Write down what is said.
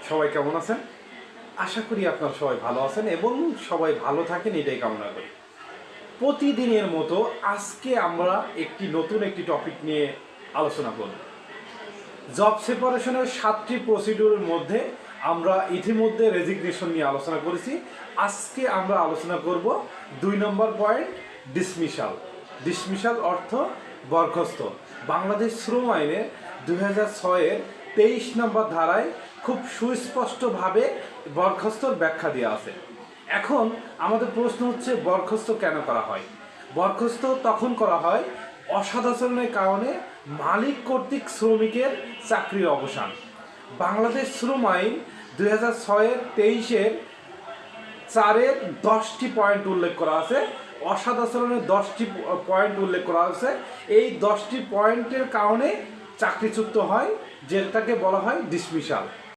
সবাই কেমন আছেন? আশা করি আপনারা সবাই ভালো আছেন এবং সবাই ভালো থাকেন এটাই কামনা করি। প্রতিদিনের মতো আজকে আমরা নতুন একটি টপিক নিয়ে আলোচনা করব। জব সেপারেশনের 7টি প্রসিডিউরের মধ্যে আমরা ইতিমধ্যে রেজিগনেশন নিয়ে আলোচনা করেছি। আজকে আমরা আলোচনা করব 2 নম্বর পয়েন্ট, ডিসমিসাল। ডিসমিসাল অর্থ বরখাস্ত। বাংলাদেশ শ্রম আইনে 2006-এর 23 নম্বর ধারায় খুব সুস্পষ্টভাবে বরখাস্তর ব্যাখ্যা দেওয়া আছে। এখন আমাদের প্রশ্ন হচ্ছে, বরখাস্ত কেন করা হয়? বরখাস্ত তখন করা হয় অসদাচরণের কারণে মালিক কর্তৃক শ্রমিকের চাকরির অবসান। বাংলাদেশ শ্রম আইন 2006-এর 23-এর 4-এর 10টি পয়েন্ট উল্লেখ করা আছে। অসদাচরণের 10টি পয়েন্ট উল্লেখ করা আছে। এই 10টি পয়েন্টের কারণে চাকরিচ্যুত হয়, যেটাকে বলা হয় ডিসমিসাল।